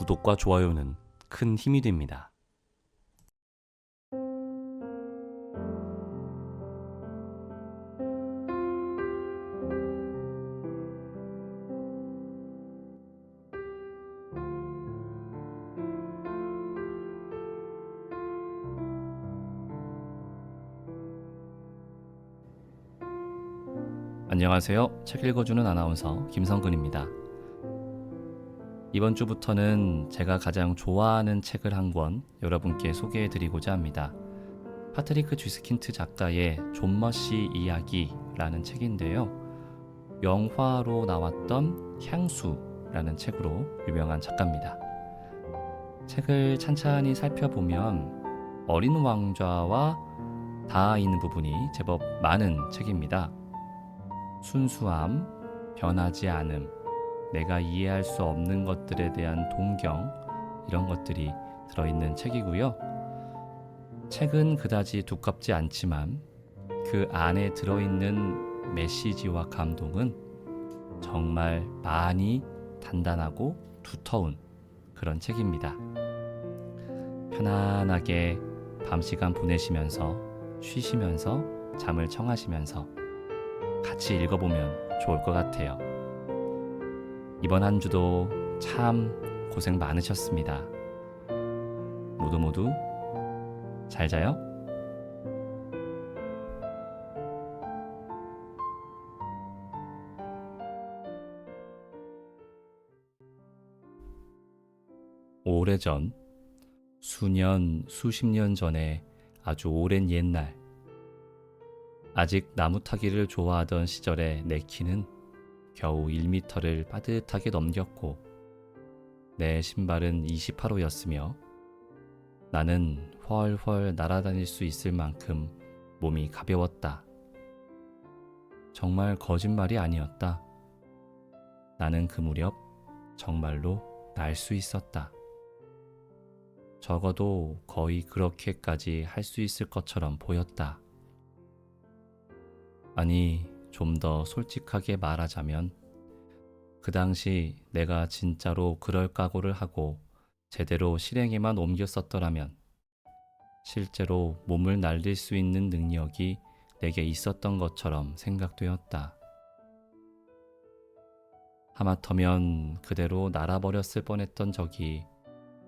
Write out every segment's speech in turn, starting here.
구독과 좋아요는 큰 힘이 됩니다. 안녕하세요. 책 읽어주는 아나운서 김성근입니다. 이번 주부터는 제가 가장 좋아하는 책을 한 권 여러분께 소개해드리고자 합니다. 파트리크 쥐스킨트 작가의 존 머시 이야기라는 책인데요. 영화로 나왔던 향수라는 책으로 유명한 작가입니다. 책을 찬찬히 살펴보면 어린 왕좌와 닿아 있는 부분이 제법 많은 책입니다. 순수함, 변하지 않음, 내가 이해할 수 없는 것들에 대한 동경, 이런 것들이 들어있는 책이고요. 책은 그다지 두껍지 않지만 그 안에 들어있는 메시지와 감동은 정말 많이 단단하고 두터운 그런 책입니다. 편안하게 밤 시간 보내시면서 쉬시면서 잠을 청하시면서 같이 읽어보면 좋을 것 같아요. 이번 한 주도 참 고생 많으셨습니다. 모두 잘 자요. 오래전, 수년, 수십 년 전에 아주 오랜 옛날, 아직 나무 타기를 좋아하던 시절에 내 키는 겨우 1m를 빠듯하게 넘겼고 내 신발은 28호였으며 나는 훨훨 날아다닐 수 있을 만큼 몸이 가벼웠다. 정말 거짓말이 아니었다. 나는 그 무렵 정말로 날 수 있었다. 적어도 거의 그렇게까지 할 수 있을 것처럼 보였다. 아니, 좀 더 솔직하게 말하자면 그 당시 내가 진짜로 그럴 각오를 하고 제대로 실행에만 옮겼었더라면 실제로 몸을 날릴 수 있는 능력이 내게 있었던 것처럼 생각되었다. 하마터면 그대로 날아버렸을 뻔했던 적이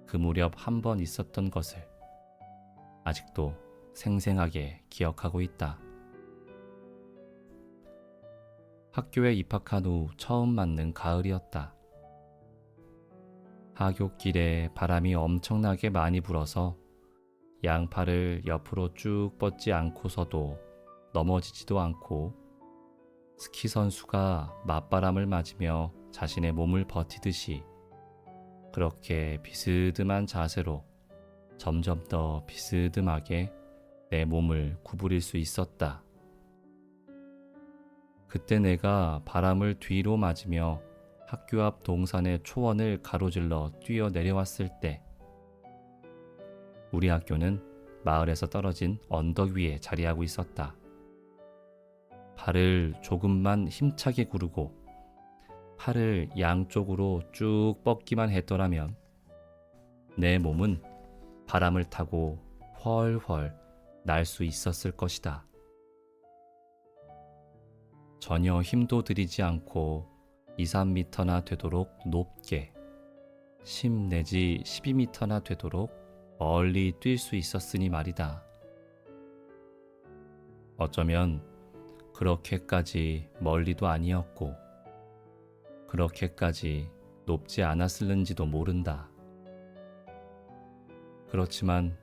그 무렵 한 번 있었던 것을 아직도 생생하게 기억하고 있다. 학교에 입학한 후 처음 맞는 가을이었다. 하굣길에 바람이 엄청나게 많이 불어서 양팔을 옆으로 쭉 뻗지 않고서도 넘어지지도 않고 스키 선수가 맞바람을 맞으며 자신의 몸을 버티듯이 그렇게 비스듬한 자세로 점점 더 비스듬하게 내 몸을 구부릴 수 있었다. 그때 내가 바람을 뒤로 맞으며 학교 앞 동산의 초원을 가로질러 뛰어 내려왔을 때 우리 학교는 마을에서 떨어진 언덕 위에 자리하고 있었다. 발을 조금만 힘차게 구르고 팔을 양쪽으로 쭉 뻗기만 했더라면 내 몸은 바람을 타고 훨훨 날 수 있었을 것이다. 전혀 힘도 들이지 않고 2-3m나 되도록 높게 10 내지 12m나 되도록 멀리 뛸 수 있었으니 말이다. 어쩌면 그렇게까지 멀리도 아니었고 그렇게까지 높지 않았을는지도 모른다. 그렇지만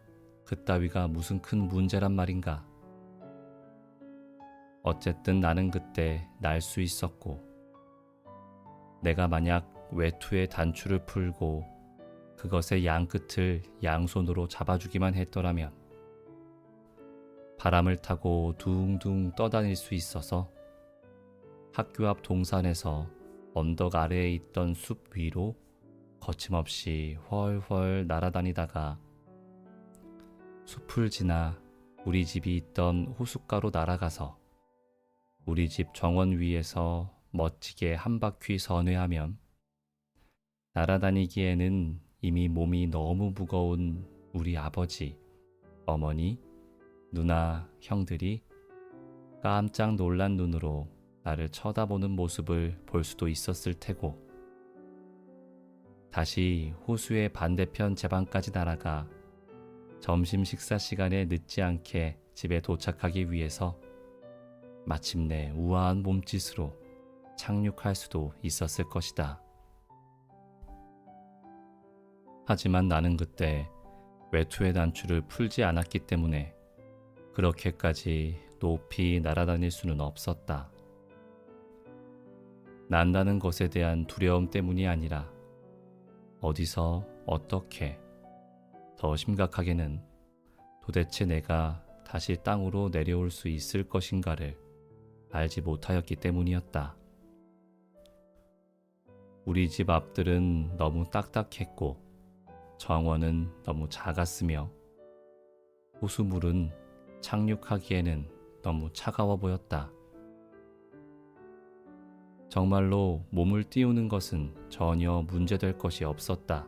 그따위가 무슨 큰 문제란 말인가. 어쨌든 나는 그때 날 수 있었고 내가 만약 외투의 단추를 풀고 그것의 양끝을 양손으로 잡아주기만 했더라면 바람을 타고 둥둥 떠다닐 수 있어서 학교 앞 동산에서 언덕 아래에 있던 숲 위로 거침없이 훨훨 날아다니다가 숲을 지나 우리 집이 있던 호숫가로 날아가서 우리 집 정원 위에서 멋지게 한 바퀴 선회하면 날아다니기에는 이미 몸이 너무 무거운 우리 아버지, 어머니, 누나, 형들이 깜짝 놀란 눈으로 나를 쳐다보는 모습을 볼 수도 있었을 테고, 다시 호수의 반대편 제 방까지 날아가 점심 식사 시간에 늦지 않게 집에 도착하기 위해서 마침내 우아한 몸짓으로 착륙할 수도 있었을 것이다. 하지만 나는 그때 외투의 단추를 풀지 않았기 때문에 그렇게까지 높이 날아다닐 수는 없었다. 난다는 것에 대한 두려움 때문이 아니라 어디서 어떻게, 더 심각하게는 도대체 내가 다시 땅으로 내려올 수 있을 것인가를 알지 못하였기 때문이었다. 우리 집 앞들은 너무 딱딱했고 정원은 너무 작았으며 호수물은 착륙하기에는 너무 차가워 보였다. 정말로 몸을 띄우는 것은 전혀 문제될 것이 없었다.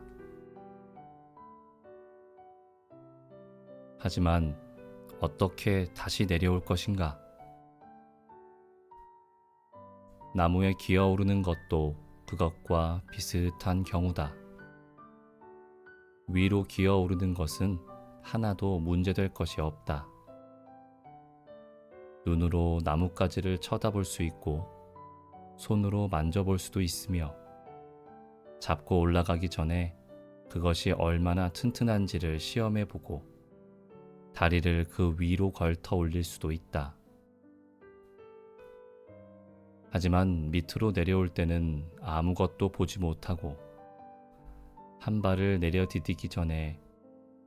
하지만 어떻게 다시 내려올 것인가? 나무에 기어오르는 것도 그것과 비슷한 경우다. 위로 기어오르는 것은 하나도 문제될 것이 없다. 눈으로 나뭇가지를 쳐다볼 수 있고 손으로 만져볼 수도 있으며 잡고 올라가기 전에 그것이 얼마나 튼튼한지를 시험해보고 다리를 그 위로 걸터 올릴 수도 있다. 하지만 밑으로 내려올 때는 아무것도 보지 못하고 한 발을 내려 디디기 전에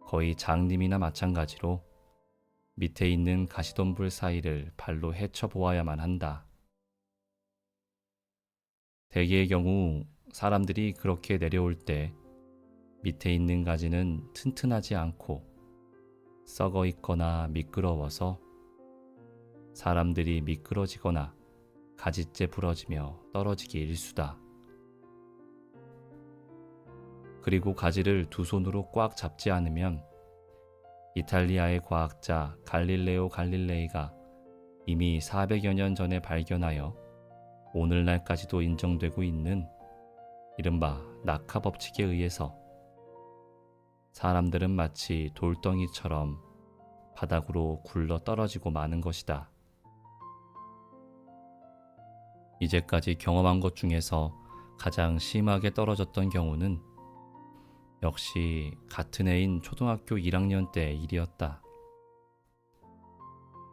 거의 장님이나 마찬가지로 밑에 있는 가시덤불 사이를 발로 헤쳐보아야만 한다. 대개의 경우 사람들이 그렇게 내려올 때 밑에 있는 가지는 튼튼하지 않고 썩어 있거나 미끄러워서 사람들이 미끄러지거나 가지째 부러지며 떨어지기 일쑤다. 그리고 가지를 두 손으로 꽉 잡지 않으면 이탈리아의 과학자 갈릴레오 갈릴레이가 이미 400여 년 전에 발견하여 오늘날까지도 인정되고 있는 이른바 낙하 법칙에 의해서 사람들은 마치 돌덩이처럼 바닥으로 굴러 떨어지고 마는 것이다. 이제까지 경험한 것 중에서 가장 심하게 떨어졌던 경우는 역시 같은 해인 초등학교 1학년 때의 일이었다.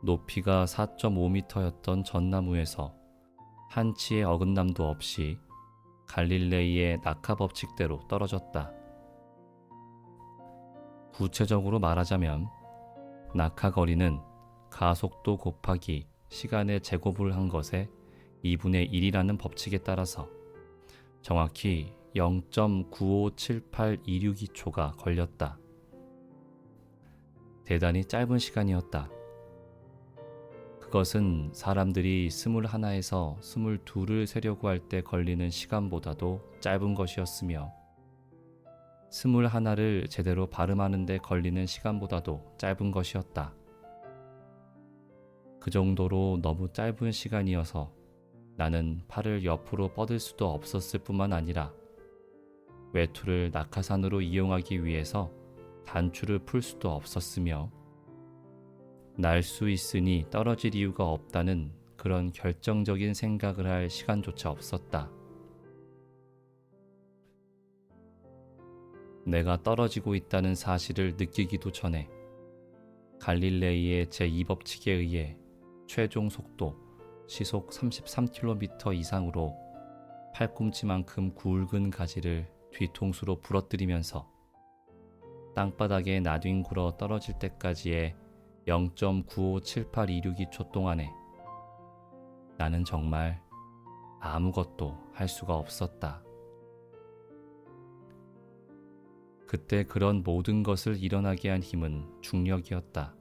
높이가 4.5m였던 전나무에서 한치의 어긋남도 없이 갈릴레이의 낙하 법칙대로 떨어졌다. 구체적으로 말하자면 낙하 거리는 가속도 곱하기 시간의 제곱을 한 것의 2분의 1이라는 법칙에 따라서 정확히 0.957826초 걸렸다. 대단히 짧은 시간이었다. 그것은 사람들이 21에서 22를 세려고 할 때 걸리는 시간보다도 짧은 것이었으며 21를 제대로 발음하는 데 걸리는 시간보다도 짧은 것이었다. 그 정도로 너무 짧은 시간이어서 나는 팔을 옆으로 뻗을 수도 없었을 뿐만 아니라 외투를 낙하산으로 이용하기 위해서 단추를 풀 수도 없었으며 날 수 있으니 떨어질 이유가 없다는 그런 결정적인 생각을 할 시간조차 없었다. 내가 떨어지고 있다는 사실을 느끼기도 전에 갈릴레이의 제2법칙에 의해 최종 속도 시속 33km 이상으로 팔꿈치만큼 굵은 가지를 뒤통수로 부러뜨리면서 땅바닥에 나뒹굴어 떨어질 때까지의 0.957826초 동안에 나는 정말 아무것도 할 수가 없었다. 그때 그런 모든 것을 일어나게 한 힘은 중력이었다.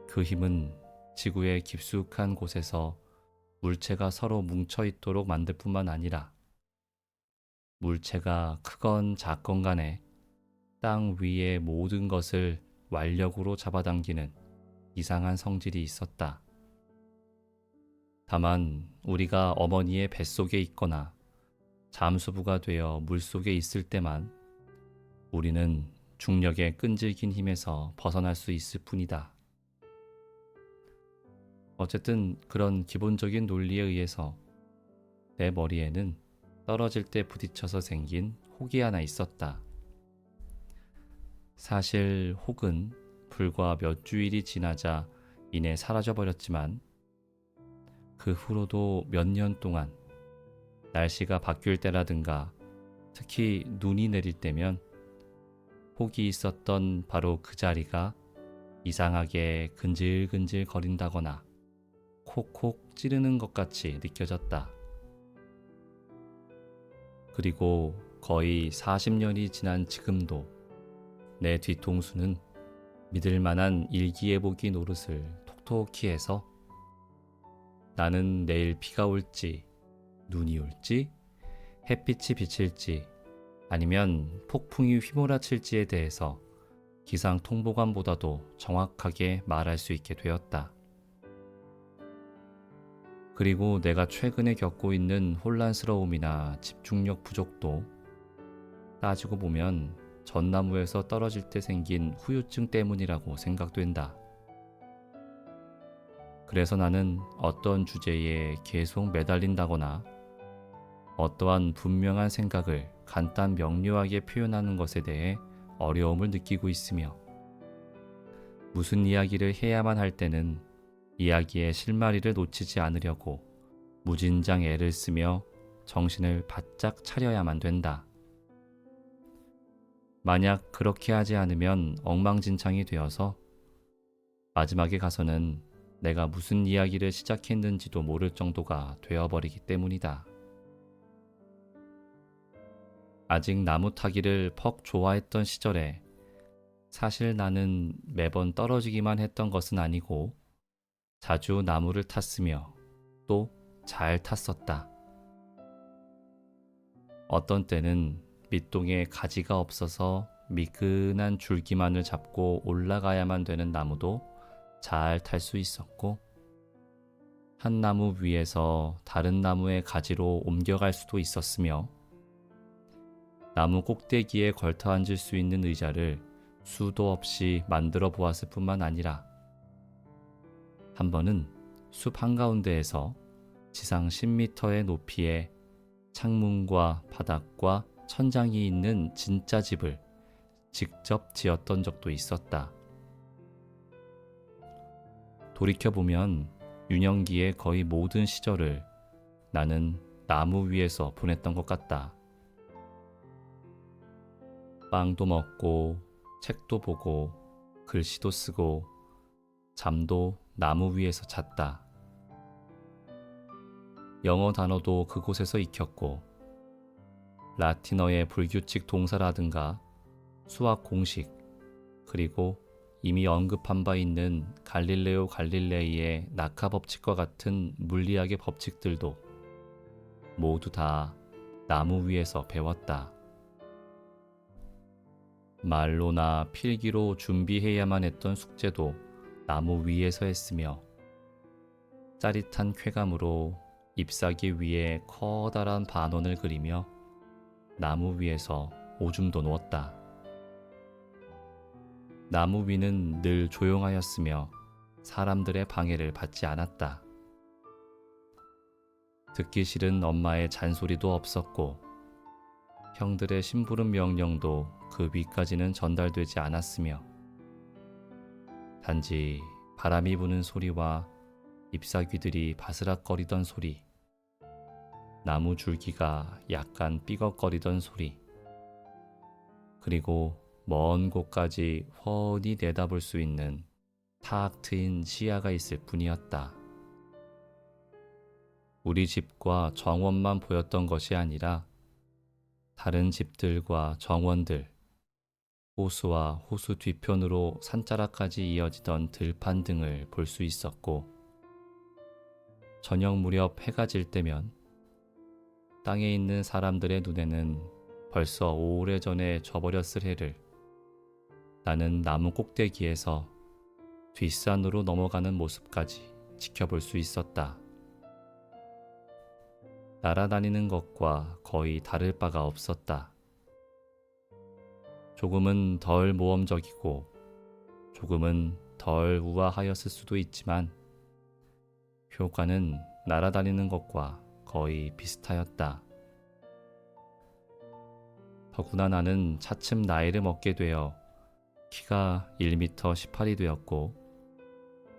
그 힘은 지구의 깊숙한 곳에서 물체가 서로 뭉쳐 있도록 만들 뿐만 아니라 물체가 크건 작건 간에 땅 위의 모든 것을 완력으로 잡아당기는 이상한 성질이 있었다. 다만 우리가 어머니의 뱃속에 있거나 잠수부가 되어 물속에 있을 때만 우리는 중력의 끈질긴 힘에서 벗어날 수 있을 뿐이다. 어쨌든 그런 기본적인 논리에 의해서 내 머리에는 떨어질 때 부딪혀서 생긴 혹이 하나 있었다. 사실 혹은 불과 몇 주일이 지나자 이내 사라져버렸지만 그 후로도 몇 년 동안 날씨가 바뀔 때라든가 특히 눈이 내릴 때면 혹이 있었던 바로 그 자리가 이상하게 근질근질 거린다거나 콕콕 찌르는 것 같이 느껴졌다. 그리고 거의 40년이 지난 지금도 내 뒤통수는 믿을 만한 일기예보기 노릇을 톡톡히 해서 나는 내일 비가 올지, 눈이 올지, 햇빛이 비칠지, 아니면 폭풍이 휘몰아칠지에 대해서 기상 통보관보다도 정확하게 말할 수 있게 되었다. 그리고 내가 최근에 겪고 있는 혼란스러움이나 집중력 부족도 따지고 보면 전나무에서 떨어질 때 생긴 후유증 때문이라고 생각된다. 그래서 나는 어떤 주제에 계속 매달린다거나 어떠한 분명한 생각을 간단 명료하게 표현하는 것에 대해 어려움을 느끼고 있으며 무슨 이야기를 해야만 할 때는 이야기의 실마리를 놓치지 않으려고 무진장 애를 쓰며 정신을 바짝 차려야만 된다. 만약 그렇게 하지 않으면 엉망진창이 되어서 마지막에 가서는 내가 무슨 이야기를 시작했는지도 모를 정도가 되어버리기 때문이다. 아직 나무 타기를 퍽 좋아했던 시절에 사실 나는 매번 떨어지기만 했던 것은 아니고 자주 나무를 탔으며 또 잘 탔었다. 어떤 때는 밑동에 가지가 없어서 미끈한 줄기만을 잡고 올라가야만 되는 나무도 잘 탈 수 있었고 한 나무 위에서 다른 나무의 가지로 옮겨갈 수도 있었으며 나무 꼭대기에 걸터 앉을 수 있는 의자를 수도 없이 만들어 보았을 뿐만 아니라 한 번은 숲 한가운데에서 지상 10m의 높이에 창문과 바닥과 천장이 있는 진짜 집을 직접 지었던 적도 있었다. 돌이켜보면 유년기의 거의 모든 시절을 나는 나무 위에서 보냈던 것 같다. 빵도 먹고 책도 보고 글씨도 쓰고 잠도 나무 위에서 잤다. 영어 단어도 그곳에서 익혔고 라틴어의 불규칙 동사라든가 수학 공식 그리고 이미 언급한 바 있는 갈릴레오 갈릴레이의 낙하 법칙과 같은 물리학의 법칙들도 모두 다 나무 위에서 배웠다. 말로나 필기로 준비해야만 했던 숙제도 나무 위에서 했으며 짜릿한 쾌감으로 잎사귀 위에 커다란 반원을 그리며 나무 위에서 오줌도 누웠다. 나무 위는 늘 조용하였으며 사람들의 방해를 받지 않았다. 듣기 싫은 엄마의 잔소리도 없었고 형들의 심부름 명령도 그 위까지는 전달되지 않았으며 단지 바람이 부는 소리와 잎사귀들이 바스락거리던 소리, 나무 줄기가 약간 삐걱거리던 소리, 그리고 먼 곳까지 훤히 내다볼 수 있는 탁 트인 시야가 있을 뿐이었다. 우리 집과 정원만 보였던 것이 아니라 다른 집들과 정원들, 호수와 호수 뒤편으로 산자락까지 이어지던 들판 등을 볼 수 있었고 저녁 무렵 해가 질 때면 땅에 있는 사람들의 눈에는 벌써 오래전에 져버렸을 해를 나는 나무 꼭대기에서 뒷산으로 넘어가는 모습까지 지켜볼 수 있었다. 날아다니는 것과 거의 다를 바가 없었다. 조금은 덜 모험적이고 조금은 덜 우아하였을 수도 있지만 효과는 날아다니는 것과 거의 비슷하였다. 더구나 나는 차츰 나이를 먹게 되어 키가 1m 18이 되었고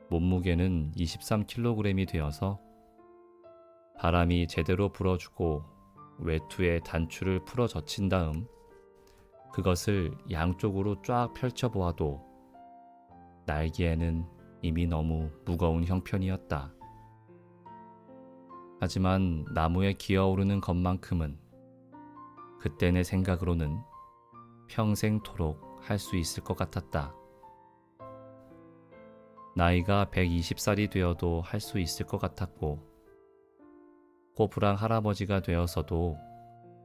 몸무게는 23kg이 되어서 바람이 제대로 불어주고 외투의 단추를 풀어 젖힌 다음 그것을 양쪽으로 쫙 펼쳐 보아도 날개에는 이미 너무 무거운 형편이었다. 하지만 나무에 기어오르는 것만큼은 그때 내 생각으로는 평생토록 할 수 있을 것 같았다. 나이가 120살이 되어도 할 수 있을 것 같았고 꼬부랑 할아버지가 되어서도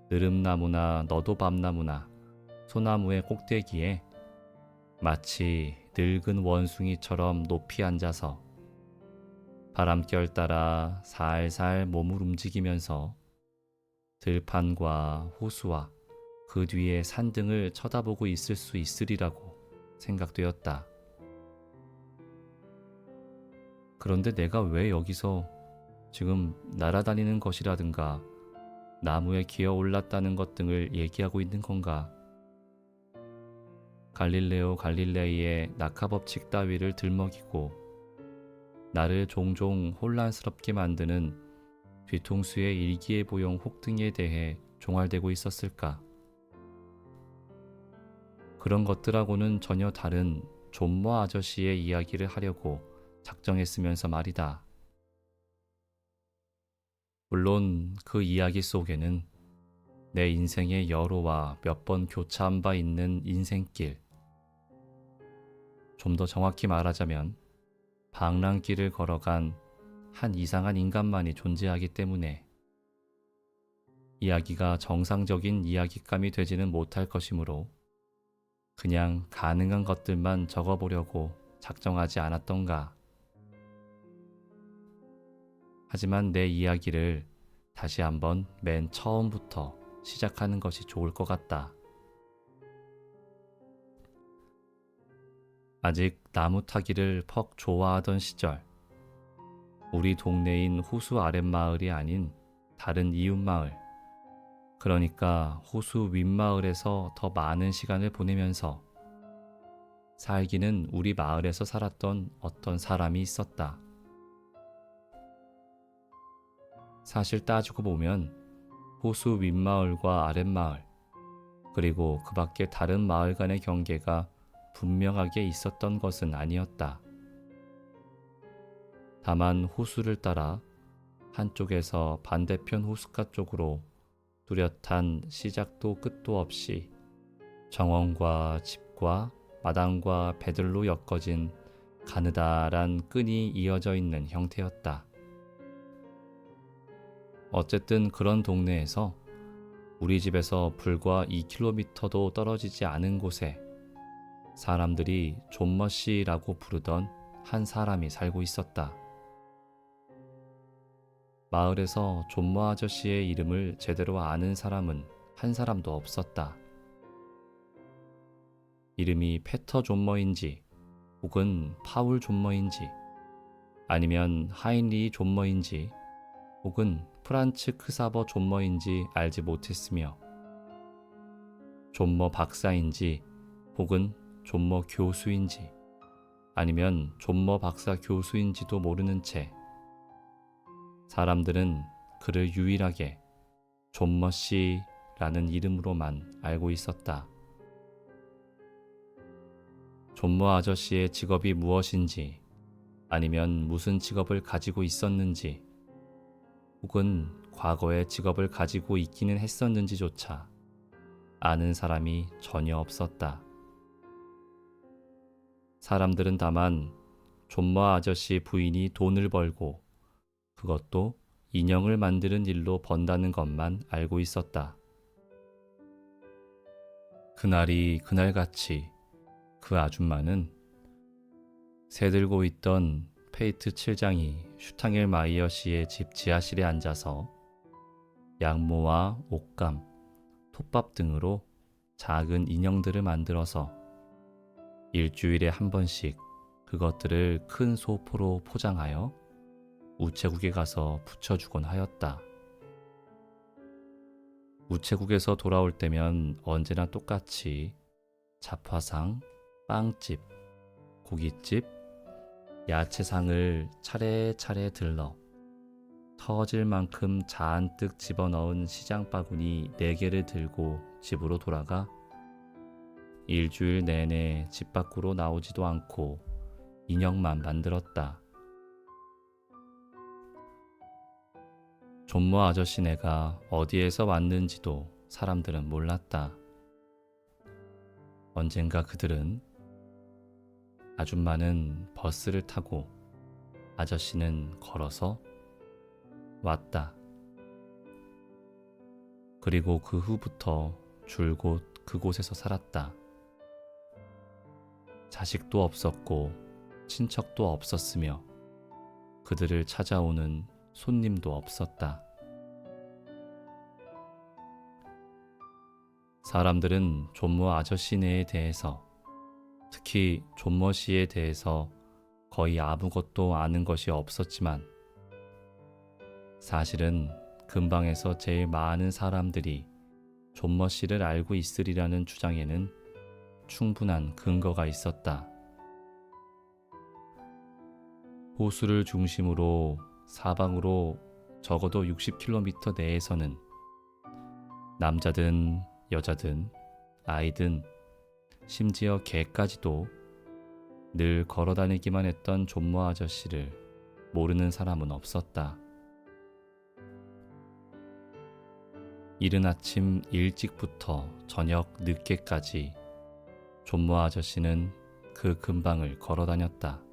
느릅나무나 너도밤나무나 소나무의 꼭대기에 마치 늙은 원숭이처럼 높이 앉아서 바람결 따라 살살 몸을 움직이면서 들판과 호수와 그 뒤에 산등을 쳐다보고 있을 수 있으리라고 생각되었다. 그런데 내가 왜 여기서 지금 날아다니는 것이라든가 나무에 기어 올랐다는 것 등을 얘기하고 있는 건가? 갈릴레오 갈릴레이의 낙하법칙 따위를 들먹이고 나를 종종 혼란스럽게 만드는 뒤통수의 일기예보용 혹등에 대해 종알대고 있었을까? 그런 것들하고는 전혀 다른 존머 아저씨의 이야기를 하려고 작정했으면서 말이다. 물론 그 이야기 속에는 내 인생의 여로와 몇 번 교차한 바 있는 인생길, 좀 더 정확히 말하자면 방랑길을 걸어간 한 이상한 인간만이 존재하기 때문에 이야기가 정상적인 이야기감이 되지는 못할 것이므로 그냥 가능한 것들만 적어보려고 작정하지 않았던가. 하지만 내 이야기를 다시 한번 맨 처음부터 시작하는 것이 좋을 것 같다. 아직 나무 타기를 퍽 좋아하던 시절, 우리 동네인 호수 아랫마을이 아닌 다른 이웃마을, 그러니까 호수 윗마을에서 더 많은 시간을 보내면서 살기는 우리 마을에서 살았던 어떤 사람이 있었다. 사실 따지고 보면 호수 윗마을과 아랫마을, 그리고 그 밖에 다른 마을 간의 경계가 분명하게 있었던 것은 아니었다. 다만 호수를 따라 한쪽에서 반대편 호숫가 쪽으로 뚜렷한 시작도 끝도 없이 정원과 집과 마당과 배들로 엮어진 가느다란 끈이 이어져 있는 형태였다. 어쨌든 그런 동네에서 우리 집에서 불과 2km도 떨어지지 않은 곳에 사람들이 존머씨라고 부르던 한 사람이 살고 있었다. 마을에서 존머 아저씨의 이름을 제대로 아는 사람은 한 사람도 없었다. 이름이 페터 존머인지 혹은 파울 존머인지 아니면 하인리 존머인지 혹은 프란츠 크사버 존머인지 알지 못했으며 존머 박사인지 혹은 존머 교수인지 아니면 존머 박사 교수인지도 모르는 채 사람들은 그를 유일하게 존머 씨라는 이름으로만 알고 있었다. 존머 아저씨의 직업이 무엇인지 아니면 무슨 직업을 가지고 있었는지 혹은 과거에 직업을 가지고 있기는 했었는지조차 아는 사람이 전혀 없었다. 사람들은 다만 존머 아저씨 부인이 돈을 벌고 그것도 인형을 만드는 일로 번다는 것만 알고 있었다. 그날이 그날같이 그 아줌마는 새들고 있던 페이트 7장이 슈탕헬마이어 씨의 집 지하실에 앉아서 양모와 옷감, 톱밥 등으로 작은 인형들을 만들어서 일주일에 한 번씩 그것들을 큰 소포로 포장하여 우체국에 가서 붙여주곤 하였다. 우체국에서 돌아올 때면 언제나 똑같이 잡화상, 빵집, 고깃집, 야채상을 차례차례 들러 터질 만큼 잔뜩 집어넣은 시장 바구니 4개를 들고 집으로 돌아가 일주일 내내 집 밖으로 나오지도 않고 인형만 만들었다. 존모 아저씨네가 어디에서 왔는지도 사람들은 몰랐다. 언젠가 그들은 아줌마는 버스를 타고 아저씨는 걸어서 왔다. 그리고 그 후부터 줄곧 그곳에서 살았다. 자식도 없었고 친척도 없었으며 그들을 찾아오는 손님도 없었다. 사람들은 존모 아저씨네에 대해서, 특히 존모 씨에 대해서 거의 아무것도 아는 것이 없었지만 사실은 근방에서 제일 많은 사람들이 존모 씨를 알고 있으리라는 주장에는 충분한 근거가 있었다. 호수를 중심으로 사방으로 적어도 60km 내에서는 남자든 여자든 아이든 심지어 개까지도 늘 걸어다니기만 했던 존모 아저씨를 모르는 사람은 없었다. 이른 아침 일찍부터 저녁 늦게까지 존모 아저씨는 그 근방을 걸어다녔다.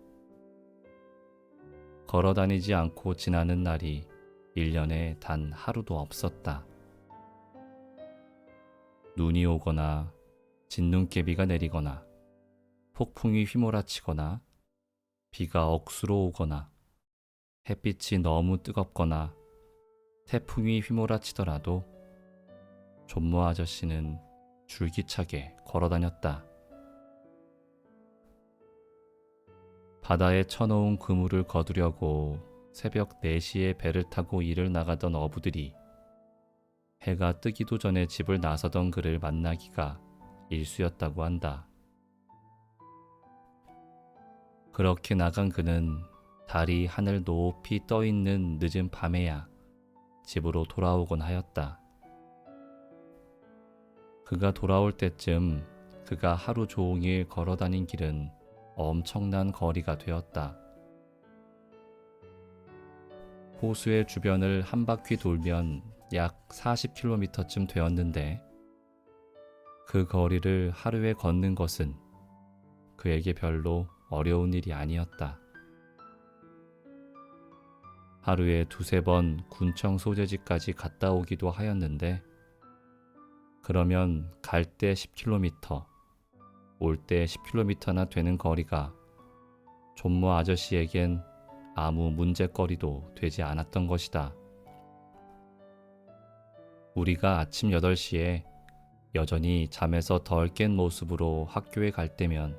걸어다니지 않고 지나는 날이 1년에 단 하루도 없었다. 눈이 오거나 진눈깨비가 내리거나 폭풍이 휘몰아치거나 비가 억수로 오거나 햇빛이 너무 뜨겁거나 태풍이 휘몰아치더라도 존모 아저씨는 줄기차게 걸어다녔다. 바다에 쳐놓은 그물을 거두려고 새벽 4시에 배를 타고 일을 나가던 어부들이 해가 뜨기도 전에 집을 나서던 그를 만나기가 일쑤였다고 한다. 그렇게 나간 그는 달이 하늘 높이 떠있는 늦은 밤에야 집으로 돌아오곤 하였다. 그가 돌아올 때쯤 그가 하루 종일 걸어다닌 길은 엄청난 거리가 되었다. 호수의 주변을 한 바퀴 돌면 약 40km쯤 되었는데 그 거리를 하루에 걷는 것은 그에게 별로 어려운 일이 아니었다. 하루에 2~3번 군청 소재지까지 갔다 오기도 하였는데 그러면 갈 때 10km, 올 때 10km나 되는 거리가 존모 아저씨에겐 아무 문제거리도 되지 않았던 것이다. 우리가 아침 8시에 여전히 잠에서 덜 깬 모습으로 학교에 갈 때면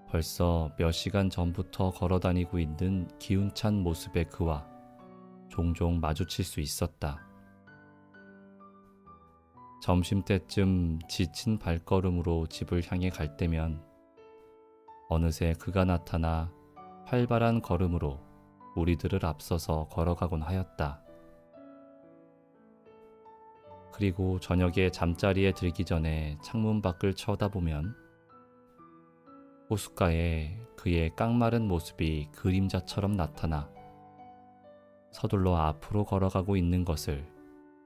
벌써 몇 시간 전부터 걸어다니고 있는 기운찬 모습의 그와 종종 마주칠 수 있었다. 점심때쯤 지친 발걸음으로 집을 향해 갈 때면 어느새 그가 나타나 활발한 걸음으로 우리들을 앞서서 걸어가곤 하였다. 그리고 저녁에 잠자리에 들기 전에 창문 밖을 쳐다보면 호숫가에 그의 깡마른 모습이 그림자처럼 나타나 서둘러 앞으로 걸어가고 있는 것을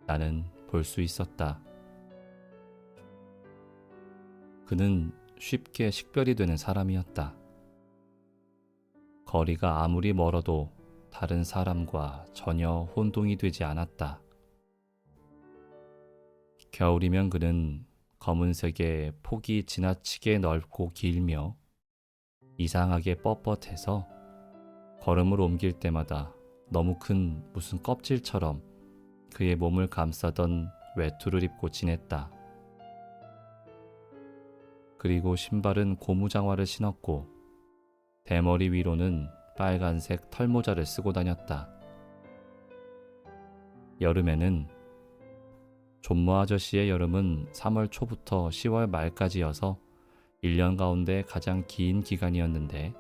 나는 볼 수 있었다. 그는 쉽게 식별이 되는 사람이었다. 거리가 아무리 멀어도 다른 사람과 전혀 혼동이 되지 않았다. 겨울이면 그는 검은색의 폭이 지나치게 넓고 길며 이상하게 뻣뻣해서 걸음을 옮길 때마다 너무 큰 무슨 껍질처럼 그의 몸을 감싸던 외투를 입고 지냈다. 그리고 신발은 고무장화를 신었고 대머리 위로는 빨간색 털모자를 쓰고 다녔다. 여름에는 존모 아저씨의 여름은 3월 초부터 10월 말까지여서 1년 가운데 가장 긴 기간이었는데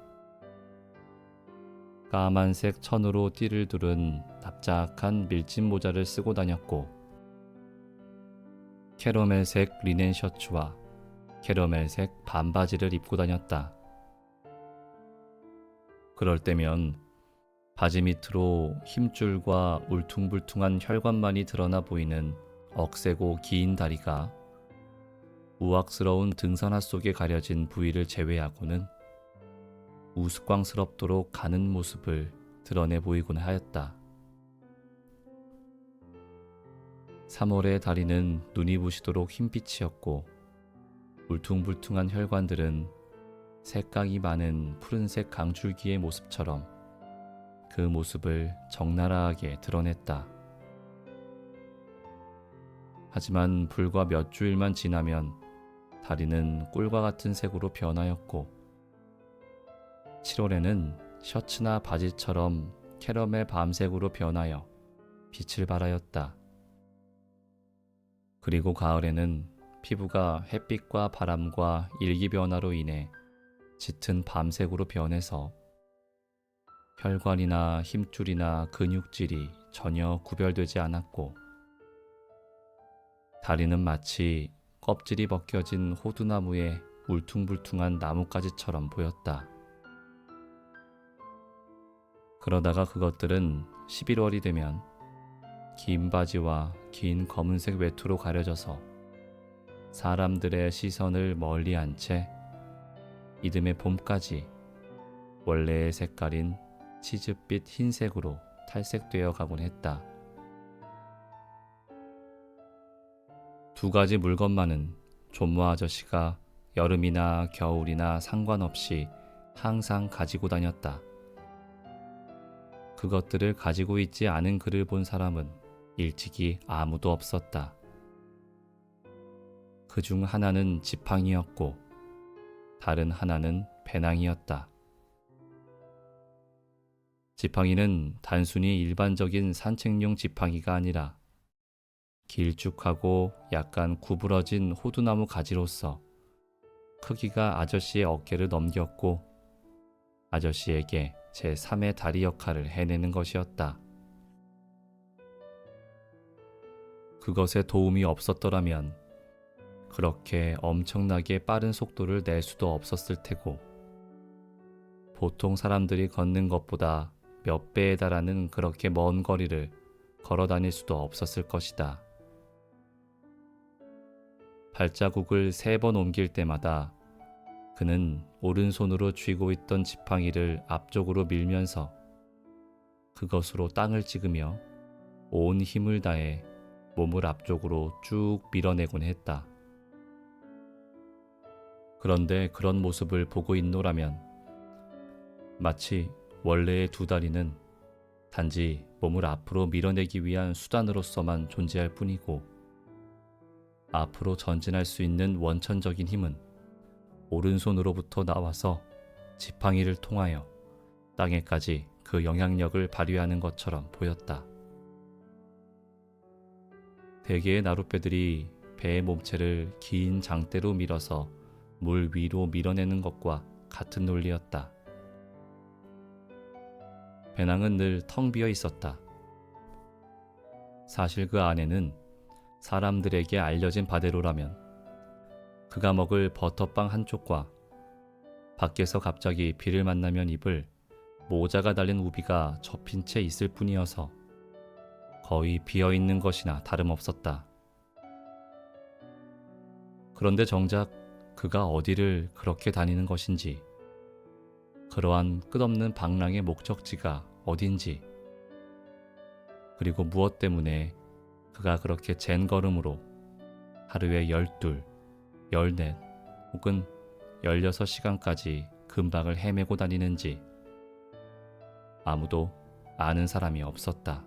까만색 천으로 띠를 두른 납작한 밀짚 모자를 쓰고 다녔고 캐러멜색 리넨 셔츠와 캐러멜색 반바지를 입고 다녔다. 그럴 때면 바지 밑으로 힘줄과 울퉁불퉁한 혈관만이 드러나 보이는 억세고 긴 다리가 우악스러운 등산화 속에 가려진 부위를 제외하고는 우스꽝스럽도록 가는 모습을 드러내 보이곤 하였다. 3월의 다리는 눈이 부시도록 흰빛이었고 울퉁불퉁한 혈관들은 색각이 많은 푸른색 강줄기의 모습처럼 그 모습을 적나라하게 드러냈다. 하지만 불과 몇 주일만 지나면 다리는 꿀과 같은 색으로 변하였고 7월에는 셔츠나 바지처럼 캐러멜 밤색으로 변하여 빛을 발하였다. 그리고 가을에는 피부가 햇빛과 바람과 일기변화로 인해 짙은 밤색으로 변해서 혈관이나 힘줄이나 근육질이 전혀 구별되지 않았고 다리는 마치 껍질이 벗겨진 호두나무의 울퉁불퉁한 나뭇가지처럼 보였다. 그러다가 그것들은 11월이 되면 긴 바지와 긴 검은색 외투로 가려져서 사람들의 시선을 멀리한 채 이듬해 봄까지 원래의 색깔인 치즈빛 흰색으로 탈색되어 가곤 했다. 두 가지 물건만은 존모 아저씨가 여름이나 겨울이나 상관없이 항상 가지고 다녔다. 그것들을 가지고 있지 않은 그를 본 사람은 일찍이 아무도 없었다. 그중 하나는 지팡이였고 다른 하나는 배낭이었다. 지팡이는 단순히 일반적인 산책용 지팡이가 아니라 길쭉하고 약간 구부러진 호두나무 가지로서 크기가 아저씨의 어깨를 넘겼고 아저씨에게 제3의 다리 역할을 해내는 것이었다. 그것에 도움이 없었더라면 그렇게 엄청나게 빠른 속도를 낼 수도 없었을 테고 보통 사람들이 걷는 것보다 몇 배에 달하는 그렇게 먼 거리를 걸어 다닐 수도 없었을 것이다. 발자국을 3번 옮길 때마다 그는 오른손으로 쥐고 있던 지팡이를 앞쪽으로 밀면서 그것으로 땅을 찍으며 온 힘을 다해 몸을 앞쪽으로 쭉 밀어내곤 했다. 그런데 그런 모습을 보고 있노라면 마치 원래의 두 다리는 단지 몸을 앞으로 밀어내기 위한 수단으로서만 존재할 뿐이고 앞으로 전진할 수 있는 원천적인 힘은 오른손으로부터 나와서 지팡이를 통하여 땅에까지 그 영향력을 발휘하는 것처럼 보였다. 대개의 나룻배들이 배의 몸체를 긴 장대로 밀어서 물 위로 밀어내는 것과 같은 논리였다. 배낭은 늘 텅 비어 있었다. 사실 그 안에는 사람들에게 알려진 바대로라면 그가 먹을 버터빵 한쪽과 밖에서 갑자기 비를 만나면 입을 모자가 달린 우비가 접힌 채 있을 뿐이어서 거의 비어있는 것이나 다름없었다. 그런데 정작 그가 어디를 그렇게 다니는 것인지 그러한 끝없는 방랑의 목적지가 어딘지, 그리고 무엇 때문에 그가 그렇게 잰 걸음으로 하루에 12, 14 혹은 16시간까지 근방을 헤매고 다니는지 아무도 아는 사람이 없었다.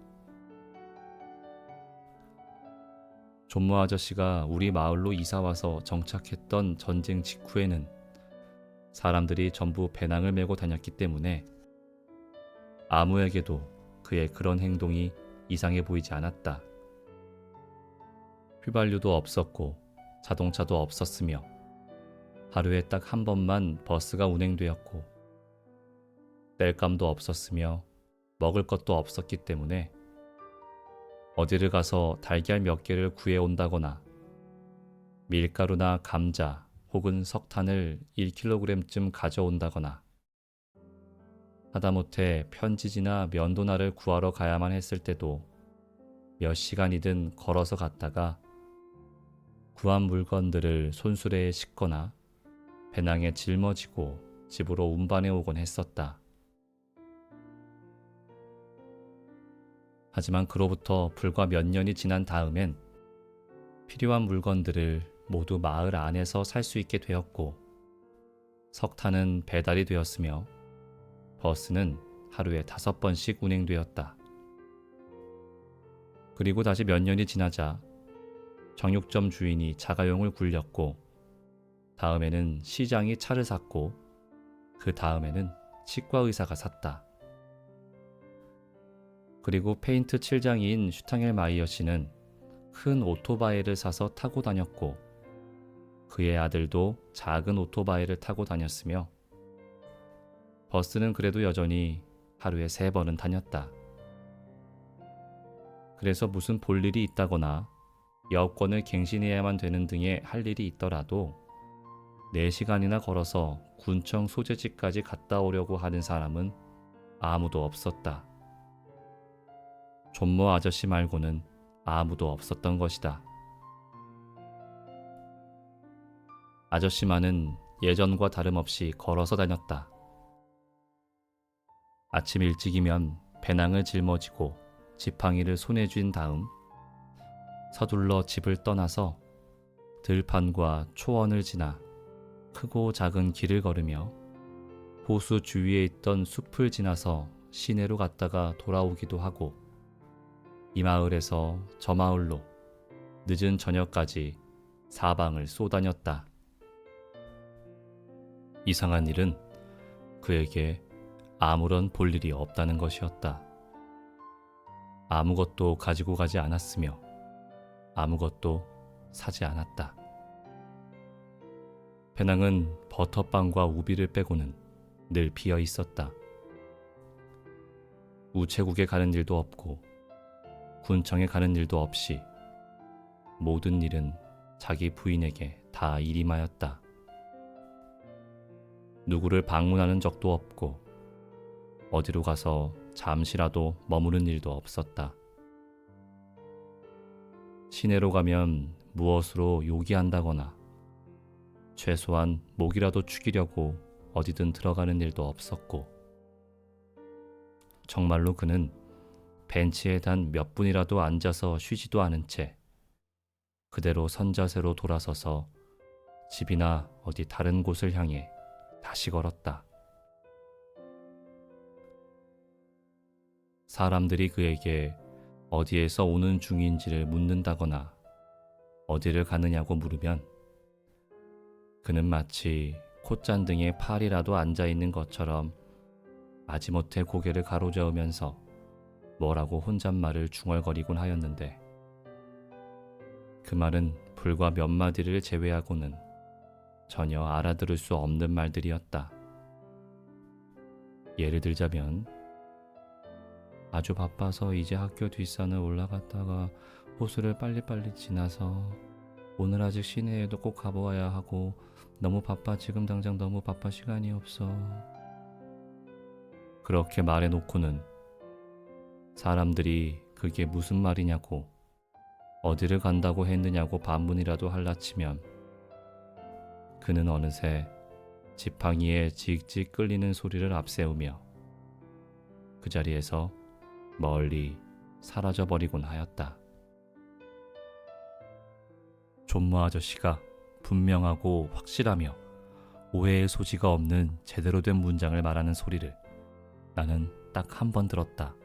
존모 아저씨가 우리 마을로 이사와서 정착했던 전쟁 직후에는 사람들이 전부 배낭을 메고 다녔기 때문에 아무에게도 그의 그런 행동이 이상해 보이지 않았다. 휘발유도 없었고 자동차도 없었으며 하루에 딱 한 번만 버스가 운행되었고 땔감도 없었으며 먹을 것도 없었기 때문에 어디를 가서 달걀 몇 개를 구해온다거나 밀가루나 감자 혹은 석탄을 1kg쯤 가져온다거나 하다못해 편지지나 면도날을 구하러 가야만 했을 때도 몇 시간이든 걸어서 갔다가 구한 물건들을 손수레에 싣거나 배낭에 짊어지고 집으로 운반해 오곤 했었다. 하지만 그로부터 불과 몇 년이 지난 다음엔 필요한 물건들을 모두 마을 안에서 살 수 있게 되었고 석탄은 배달이 되었으며 버스는 하루에 5번씩 운행되었다. 그리고 다시 몇 년이 지나자 정육점 주인이 자가용을 굴렸고 다음에는 시장이 차를 샀고 그 다음에는 치과 의사가 샀다. 그리고 페인트 칠장이인 슈탕헬마이어 씨는 큰 오토바이를 사서 타고 다녔고 그의 아들도 작은 오토바이를 타고 다녔으며 버스는 그래도 여전히 하루에 3번은 다녔다. 그래서 무슨 볼 일이 있다거나 여권을 갱신해야만 되는 등의 할 일이 있더라도 4시간이나 걸어서 군청 소재지까지 갔다 오려고 하는 사람은 아무도 없었다. 존모 아저씨 말고는 아무도 없었던 것이다. 아저씨만은 예전과 다름없이 걸어서 다녔다. 아침 일찍이면 배낭을 짊어지고 지팡이를 손에 쥔 다음 서둘러 집을 떠나서 들판과 초원을 지나 크고 작은 길을 걸으며 호수 주위에 있던 숲을 지나서 시내로 갔다가 돌아오기도 하고 이 마을에서 저 마을로 늦은 저녁까지 사방을 쏘다녔다. 이상한 일은 그에게 아무런 볼 일이 없다는 것이었다. 아무것도 가지고 가지 않았으며 아무것도 사지 않았다. 배낭은 버터빵과 우비를 빼고는 늘 비어 있었다. 우체국에 가는 일도 없고 군청에 가는 일도 없이 모든 일은 자기 부인에게 다 일임하였다. 누구를 방문하는 적도 없고 어디로 가서 잠시라도 머무는 일도 없었다. 시내로 가면 무엇으로 요기한다거나 최소한 목이라도 축이려고 어디든 들어가는 일도 없었고 정말로 그는 벤치에 단 몇 분이라도 앉아서 쉬지도 않은 채 그대로 선자세로 돌아서서 집이나 어디 다른 곳을 향해 다시 걸었다. 사람들이 그에게 어디에서 오는 중인지를 묻는다거나 어디를 가느냐고 물으면 그는 마치 콧잔등에 팔이라도 앉아있는 것처럼 마지못해 고개를 가로저으면서 뭐라고 혼잣말을 중얼거리곤 하였는데 그 말은 불과 몇 마디를 제외하고는 전혀 알아들을 수 없는 말들이었다. 예를 들자면 아주 바빠서 이제 학교 뒷산을 올라갔다가 호수를 빨리빨리 지나서 오늘 아직 시내에도 꼭 가보아야 하고 너무 바빠 지금 당장 너무 바빠 시간이 없어. 그렇게 말해놓고는 사람들이 그게 무슨 말이냐고 어디를 간다고 했느냐고 반문이라도 할라치면 그는 어느새 지팡이에 직직 끌리는 소리를 앞세우며 그 자리에서 멀리 사라져버리곤 하였다. 존모 아저씨가 분명하고 확실하며 오해의 소지가 없는 제대로 된 문장을 말하는 소리를 나는 딱 한 번 들었다.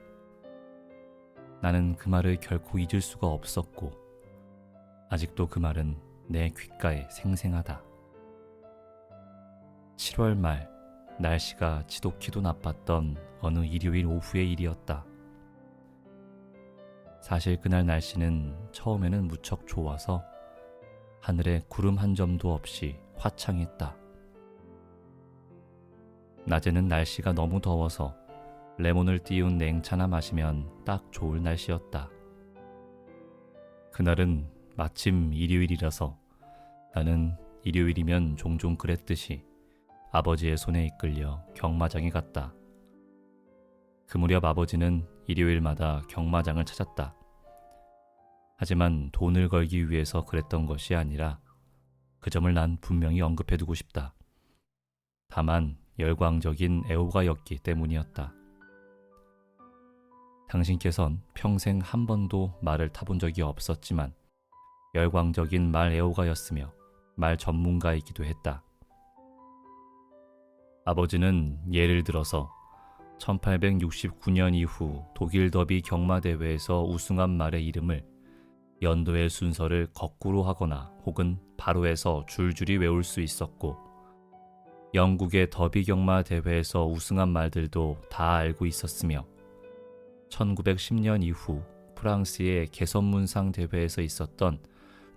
나는 그 말을 결코 잊을 수가 없었고 아직도 그 말은 내 귓가에 생생하다. 7월 말 날씨가 지독히도 나빴던 어느 일요일 오후의 일이었다. 사실 그날 날씨는 처음에는 무척 좋아서 하늘에 구름 한 점도 없이 화창했다. 낮에는 날씨가 너무 더워서 레몬을 띄운 냉차나 마시면 딱 좋을 날씨였다. 그날은 마침 일요일이라서 나는 일요일이면 종종 그랬듯이 아버지의 손에 이끌려 경마장에 갔다. 그 무렵 아버지는 일요일마다 경마장을 찾았다. 하지만 돈을 걸기 위해서 그랬던 것이 아니라 그 점을 난 분명히 언급해두고 싶다. 다만 열광적인 애호가였기 때문이었다. 당신께선 평생 한 번도 말을 타본 적이 없었지만 열광적인 말 애호가였으며 말 전문가이기도 했다. 아버지는 예를 들어서 1869년 이후 독일 더비 경마대회에서 우승한 말의 이름을 연도의 순서를 거꾸로 하거나 혹은 바로 해서 줄줄이 외울 수 있었고 영국의 더비 경마 대회에서 우승한 말들도 다 알고 있었으며 1910년 이후 프랑스의 개선문상 대회에서 있었던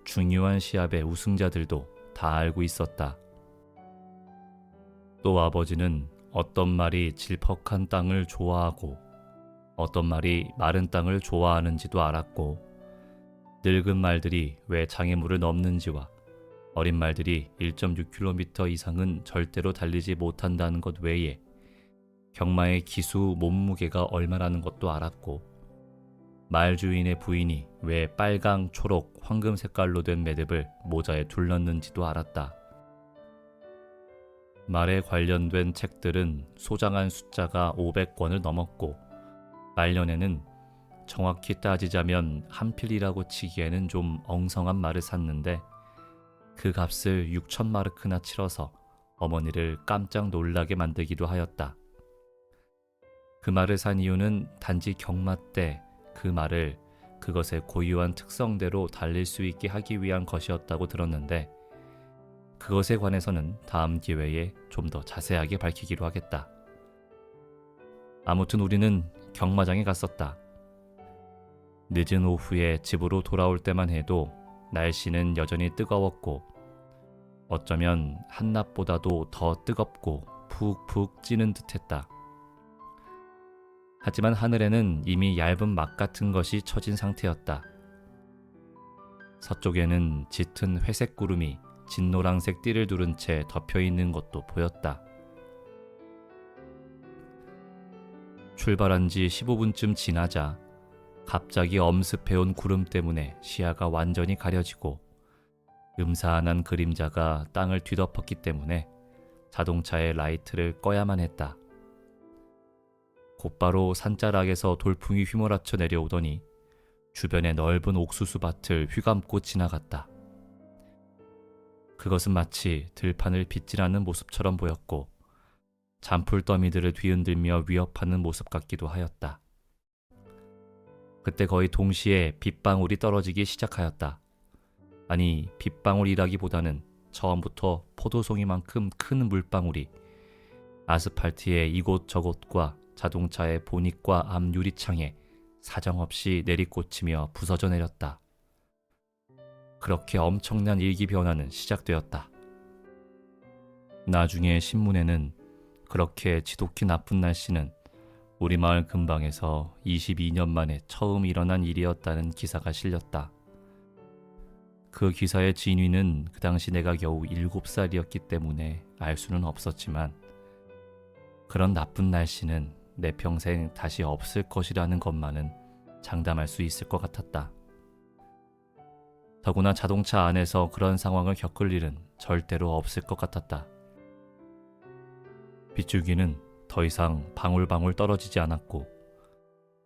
중요한 시합의 우승자들도 다 알고 있었다. 또 아버지는 어떤 말이 질퍽한 땅을 좋아하고 어떤 말이 마른 땅을 좋아하는지도 알았고 늙은 말들이 왜 장애물을 넘는지와 어린 말들이 1.6km 이상은 절대로 달리지 못한다는 것 외에 경마의 기수 몸무게가 얼마라는 것도 알았고 말 주인의 부인이 왜 빨강, 초록, 황금 색깔로 된 매듭을 모자에 둘렀는지도 알았다. 말에 관련된 책들은 소장한 숫자가 500권을 넘었고 말년에는 정확히 따지자면 한 필이라고 치기에는 좀 엉성한 말을 샀는데 그 값을 6,000마르크나 치러서 어머니를 깜짝 놀라게 만들기도 하였다. 그 말을 산 이유는 단지 경마 때 그 말을 그것의 고유한 특성대로 달릴 수 있게 하기 위한 것이었다고 들었는데 그것에 관해서는 다음 기회에 좀 더 자세하게 밝히기로 하겠다. 아무튼 우리는 경마장에 갔었다. 늦은 오후에 집으로 돌아올 때만 해도 날씨는 여전히 뜨거웠고 어쩌면 한낮보다도 더 뜨겁고 푹푹 찌는 듯했다. 하지만 하늘에는 이미 얇은 막 같은 것이 쳐진 상태였다. 서쪽에는 짙은 회색 구름이 진노란색 띠를 두른 채 덮여있는 것도 보였다. 출발한 지 15분쯤 지나자 갑자기 엄습해온 구름 때문에 시야가 완전히 가려지고 음산한 그림자가 땅을 뒤덮었기 때문에 자동차의 라이트를 꺼야만 했다. 곧바로 산자락에서 돌풍이 휘몰아쳐 내려오더니 주변의 넓은 옥수수 밭을 휘감고 지나갔다. 그것은 마치 들판을 빗질하는 모습처럼 보였고 잔풀 더미들을 뒤흔들며 위협하는 모습 같기도 하였다. 그때 거의 동시에 빗방울이 떨어지기 시작하였다. 아니, 빗방울이라기보다는 처음부터 포도송이만큼 큰 물방울이 아스팔트의 이곳저곳과 자동차의 보닛과 앞 유리창에 사정없이 내리꽂히며 부서져 내렸다. 그렇게 엄청난 일기변화는 시작되었다. 나중에 신문에는 그렇게 지독히 나쁜 날씨는 우리 마을 근방에서 22년 만에 처음 일어난 일이었다는 기사가 실렸다. 그 기사의 진위는 그 당시 내가 겨우 7살이었기 때문에 알 수는 없었지만 그런 나쁜 날씨는 내 평생 다시 없을 것이라는 것만은 장담할 수 있을 것 같았다. 더구나 자동차 안에서 그런 상황을 겪을 일은 절대로 없을 것 같았다. 빗줄기는 더 더 이상 방울방울 떨어지지 않았고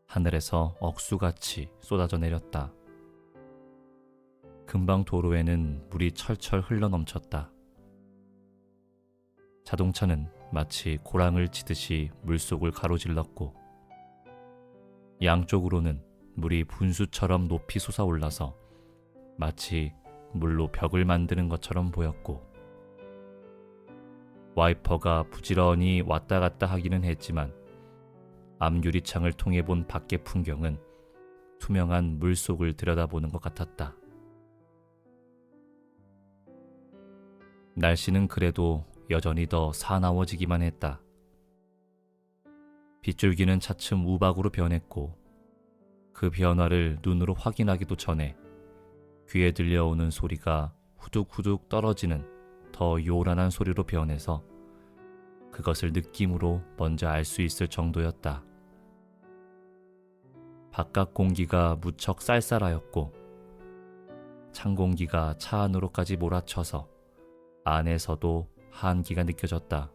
하늘에서 억수같이 쏟아져 내렸다. 금방 도로에는 물이 철철 흘러넘쳤다. 자동차는 마치 고랑을 치듯이 물속을 가로질렀고 양쪽으로는 물이 분수처럼 높이 솟아올라서 마치 물로 벽을 만드는 것처럼 보였고 와이퍼가 부지런히 왔다 갔다 하기는 했지만 앞유리창을 통해 본 밖의 풍경은 투명한 물속을 들여다보는 것 같았다. 날씨는 그래도 여전히 더 사나워지기만 했다. 빗줄기는 차츰 우박으로 변했고 그 변화를 눈으로 확인하기도 전에 귀에 들려오는 소리가 후둑후둑 떨어지는 더 요란한 소리로 변해서 그것을 느낌으로 먼저 알 수 있을 정도였다. 바깥 공기가 무척 쌀쌀하였고 찬 공기가 차 안으로까지 몰아쳐서 안에서도 한기가 느껴졌다.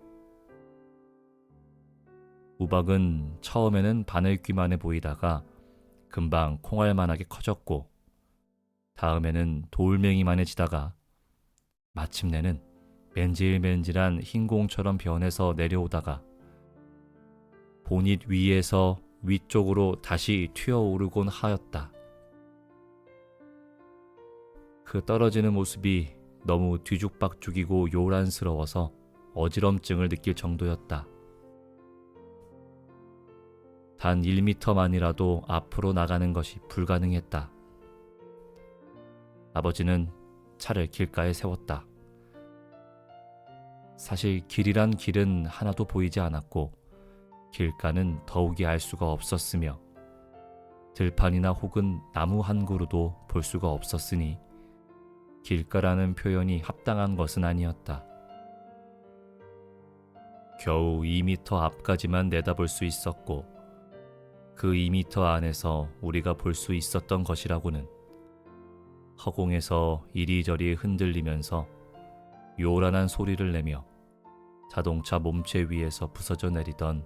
우박은 처음에는 바늘귀만해 보이다가 금방 콩알만하게 커졌고 다음에는 돌멩이만해지다가 마침내는 맨질맨질한 흰공처럼 변해서 내려오다가 보닛 위에서 위쪽으로 다시 튀어오르곤 하였다. 그 떨어지는 모습이 너무 뒤죽박죽이고 요란스러워서 어지럼증을 느낄 정도였다. 단 1미터만이라도 앞으로 나가는 것이 불가능했다. 아버지는 차를 길가에 세웠다. 사실 길이란 길은 하나도 보이지 않았고 길가는 더욱이 알 수가 없었으며 들판이나 혹은 나무 한 그루도 볼 수가 없었으니 길가라는 표현이 합당한 것은 아니었다. 겨우 2미터 앞까지만 내다볼 수 있었고 그 2미터 안에서 우리가 볼 수 있었던 것이라고는 허공에서 이리저리 흔들리면서 요란한 소리를 내며 자동차 몸체 위에서 부서져 내리던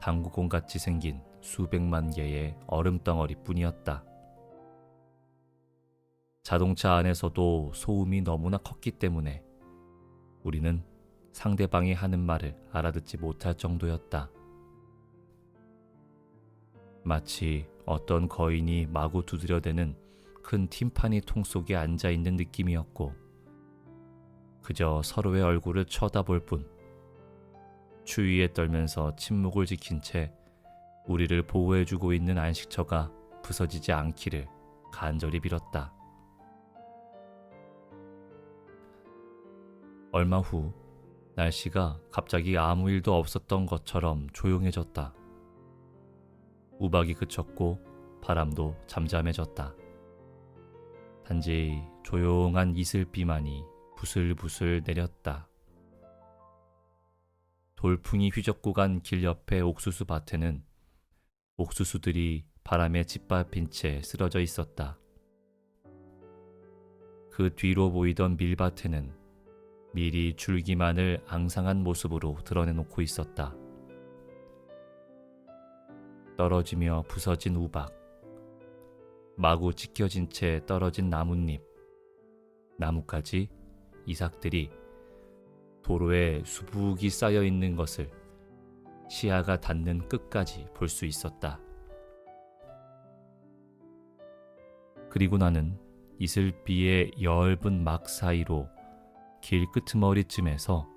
당구공같이 생긴 수백만 개의 얼음덩어리 뿐이었다. 자동차 안에서도 소음이 너무나 컸기 때문에 우리는 상대방이 하는 말을 알아듣지 못할 정도였다. 마치 어떤 거인이 마구 두드려대는 큰 팀파니 통 속에 앉아있는 느낌이었고 그저 서로의 얼굴을 쳐다볼 뿐 추위에 떨면서 침묵을 지킨 채 우리를 보호해주고 있는 안식처가 부서지지 않기를 간절히 빌었다. 얼마 후 날씨가 갑자기 아무 일도 없었던 것처럼 조용해졌다. 우박이 그쳤고 바람도 잠잠해졌다. 단지 조용한 이슬비만이 부슬부슬 내렸다. 돌풍이 휘젓고 간 길 옆의 옥수수 밭에는 옥수수들이 바람에 짓밟힌 채 쓰러져 있었다. 그 뒤로 보이던 밀밭에는 밀이 줄기만을 앙상한 모습으로 드러내놓고 있었다. 떨어지며 부서진 우박, 마구 찢겨진 채 떨어진 나뭇잎, 나뭇가지, 이삭들이 도로에 수북이 쌓여 있는 것을 시야가 닿는 끝까지 볼 수 있었다. 그리고 나는 이슬비의 엷은 막 사이로 길 끄트머리쯤에서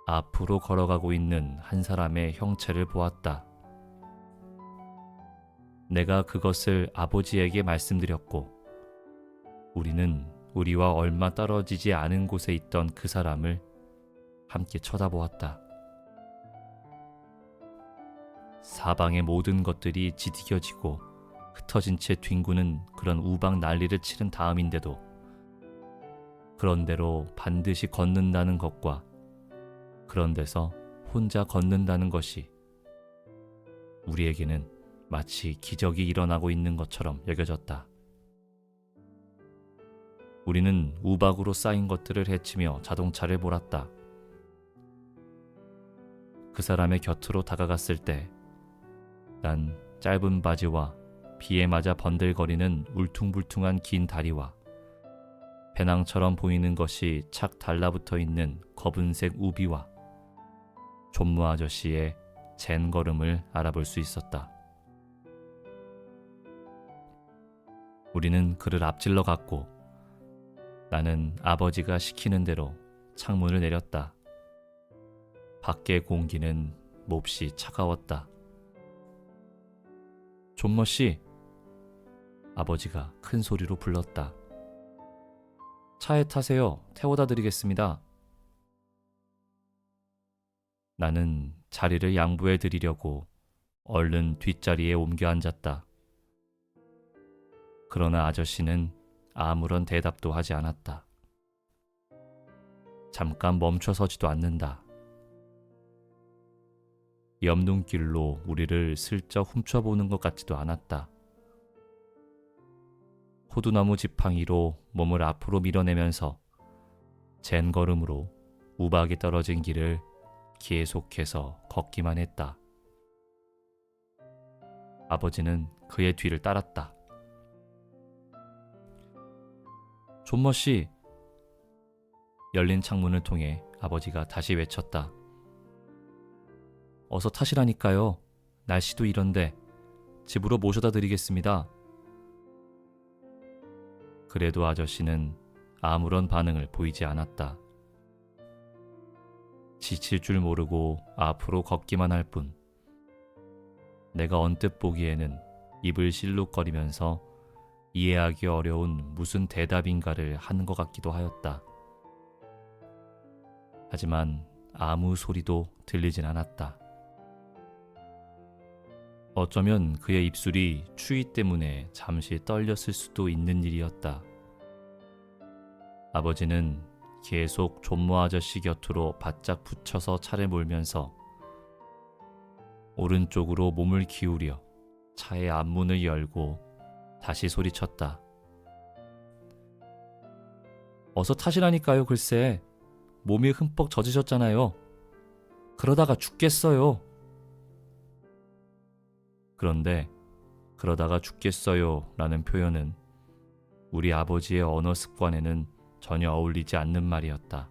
앞으로 걸어가고 있는 한 사람의 형체를 보았다. 내가 그것을 아버지에게 말씀드렸고 우리는 우리와 얼마 떨어지지 않은 곳에 있던 그 사람을 함께 쳐다보았다. 사방의 모든 것들이 지디겨지고 흩어진 채 뒹구는 그런 우박 난리를 치른 다음인데도 그런 대로 반드시 걷는다는 것과 그런 데서 혼자 걷는다는 것이 우리에게는 마치 기적이 일어나고 있는 것처럼 여겨졌다. 우리는 우박으로 쌓인 것들을 헤치며 자동차를 몰았다. 그 사람의 곁으로 다가갔을 때 난 짧은 바지와 비에 맞아 번들거리는 울퉁불퉁한 긴 다리와 배낭처럼 보이는 것이 착 달라붙어 있는 검은색 우비와 존무 아저씨의 젠 걸음을 알아볼 수 있었다. 우리는 그를 앞질러 갔고 나는 아버지가 시키는 대로 창문을 내렸다. 밖의 공기는 몹시 차가웠다. 존머 씨, 아버지가 큰 소리로 불렀다. 차에 타세요. 태워다 드리겠습니다. 나는 자리를 양보해 드리려고 얼른 뒷자리에 옮겨 앉았다. 그러나 아저씨는 아무런 대답도 하지 않았다. 잠깐 멈춰 서지도 않는다. 옆 눈길로 우리를 슬쩍 훔쳐보는 것 같지도 않았다. 호두나무 지팡이로 몸을 앞으로 밀어내면서 젠 걸음으로 우박이 떨어진 길을 계속해서 걷기만 했다. 아버지는 그의 뒤를 따랐다. 존머 씨! 열린 창문을 통해 아버지가 다시 외쳤다. 어서 타시라니까요. 날씨도 이런데 집으로 모셔다 드리겠습니다. 그래도 아저씨는 아무런 반응을 보이지 않았다. 지칠 줄 모르고 앞으로 걷기만 할 뿐. 내가 언뜻 보기에는 입을 실룩거리면서 이해하기 어려운 무슨 대답인가를 하는 것 같기도 하였다. 하지만 아무 소리도 들리진 않았다. 어쩌면 그의 입술이 추위 때문에 잠시 떨렸을 수도 있는 일이었다. 아버지는 계속 존모 아저씨 곁으로 바짝 붙여서 차를 몰면서 오른쪽으로 몸을 기울여 차의 앞문을 열고 다시 소리쳤다. 어서 타시라니까요. 글쎄, 몸이 흠뻑 젖으셨잖아요. 그러다가 죽겠어요. 그런데 그러다가 죽겠어요 라는 표현은 우리 아버지의 언어 습관에는 전혀 어울리지 않는 말이었다.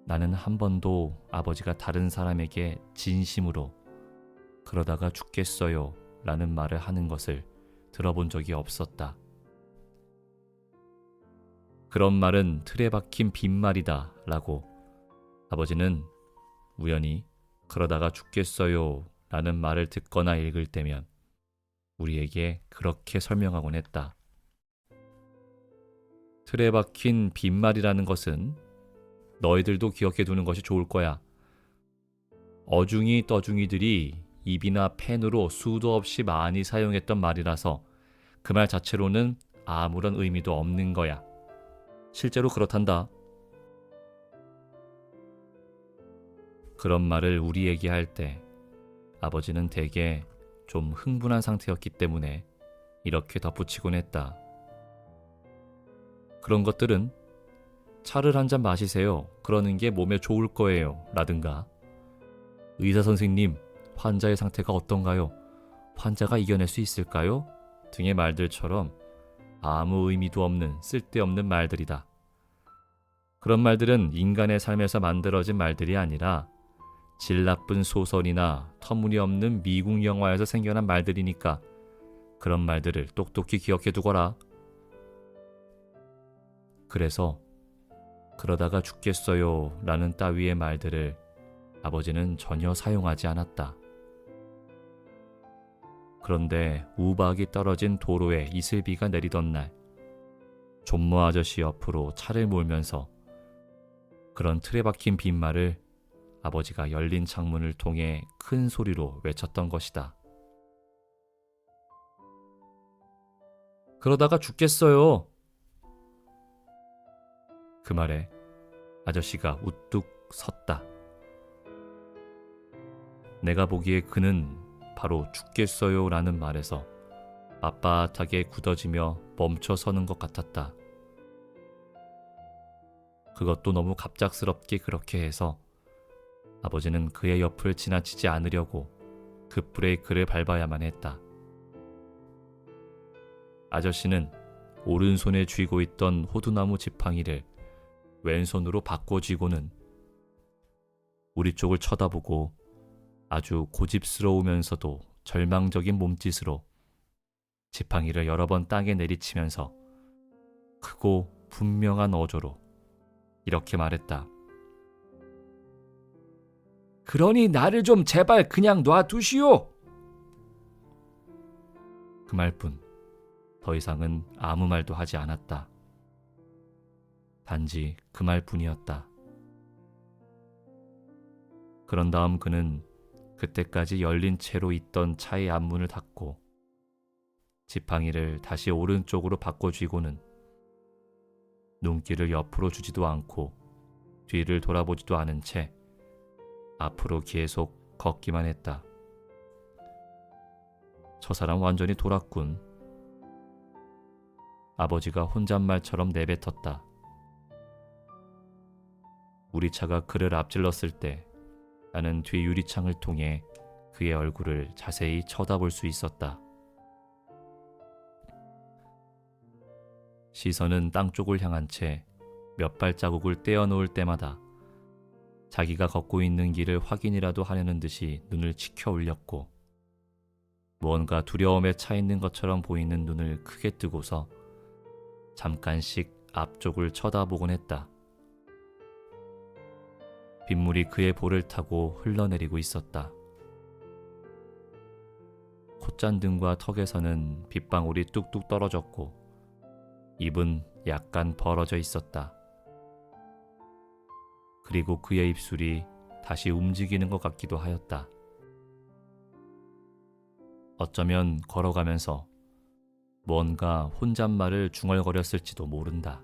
나는 한 번도 아버지가 다른 사람에게 진심으로 그러다가 죽겠어요 라는 말을 하는 것을 들어본 적이 없었다. 그런 말은 틀에 박힌 빈말이다 라고 아버지는 우연히 그러다가 죽겠어요 라는 말을 듣거나 읽을 때면 우리에게 그렇게 설명하곤 했다. 틀에 박힌 빈말이라는 것은 너희들도 기억해 두는 것이 좋을 거야. 어중이 떠중이들이 입이나 펜으로 수도 없이 많이 사용했던 말이라서 그 말 자체로는 아무런 의미도 없는 거야. 실제로 그렇단다. 그런 말을 우리에게 할 때 아버지는 대개 좀 흥분한 상태였기 때문에 이렇게 덧붙이곤 했다. 그런 것들은 차를 한 잔 마시세요. 그러는 게 몸에 좋을 거예요. 라든가 의사 선생님, 환자의 상태가 어떤가요? 환자가 이겨낼 수 있을까요? 등의 말들처럼 아무 의미도 없는 쓸데없는 말들이다. 그런 말들은 인간의 삶에서 만들어진 말들이 아니라 질 나쁜 소설이나 터무니없는 미국 영화에서 생겨난 말들이니까 그런 말들을 똑똑히 기억해 두거라. 그래서 그러다가 죽겠어요 라는 따위의 말들을 아버지는 전혀 사용하지 않았다. 그런데 우박이 떨어진 도로에 이슬비가 내리던 날 존모 아저씨 옆으로 차를 몰면서 그런 틀에 박힌 빈말을 아버지가 열린 창문을 통해 큰 소리로 외쳤던 것이다. 그러다가 죽겠어요. 그 말에 아저씨가 우뚝 섰다. 내가 보기에 그는 바로 죽겠어요 라는 말에서 빳빳하게 굳어지며 멈춰 서는 것 같았다. 그것도 너무 갑작스럽게 그렇게 해서 아버지는 그의 옆을 지나치지 않으려고 급브레이크를 밟아야만 했다. 아저씨는 오른손에 쥐고 있던 호두나무 지팡이를 왼손으로 바꿔 쥐고는 우리 쪽을 쳐다보고 아주 고집스러우면서도 절망적인 몸짓으로 지팡이를 여러 번 땅에 내리치면서 크고 분명한 어조로 이렇게 말했다. 그러니 나를 좀 제발 그냥 놔두시오. 그 말뿐 더 이상은 아무 말도 하지 않았다. 단지 그 말뿐이었다. 그런 다음 그는 그때까지 열린 채로 있던 차의 앞문을 닫고 지팡이를 다시 오른쪽으로 바꿔 쥐고는 눈길을 옆으로 주지도 않고 뒤를 돌아보지도 않은 채 앞으로 계속 걷기만 했다. 저 사람 완전히 돌았군. 아버지가 혼잣말처럼 내뱉었다. 우리 차가 그를 앞질렀을 때 나는 뒤 유리창을 통해 그의 얼굴을 자세히 쳐다볼 수 있었다. 시선은 땅 쪽을 향한 채 몇 발자국을 떼어놓을 때마다 자기가 걷고 있는 길을 확인이라도 하려는 듯이 눈을 치켜 올렸고 무언가 두려움에 차 있는 것처럼 보이는 눈을 크게 뜨고서 잠깐씩 앞쪽을 쳐다보곤 했다. 빗물이 그의 볼을 타고 흘러내리고 있었다. 콧잔등과 턱에서는 빗방울이 뚝뚝 떨어졌고 입은 약간 벌어져 있었다. 그리고 그의 입술이 다시 움직이는 것 같기도 하였다. 어쩌면 걸어가면서 뭔가 혼잣말을 중얼거렸을지도 모른다.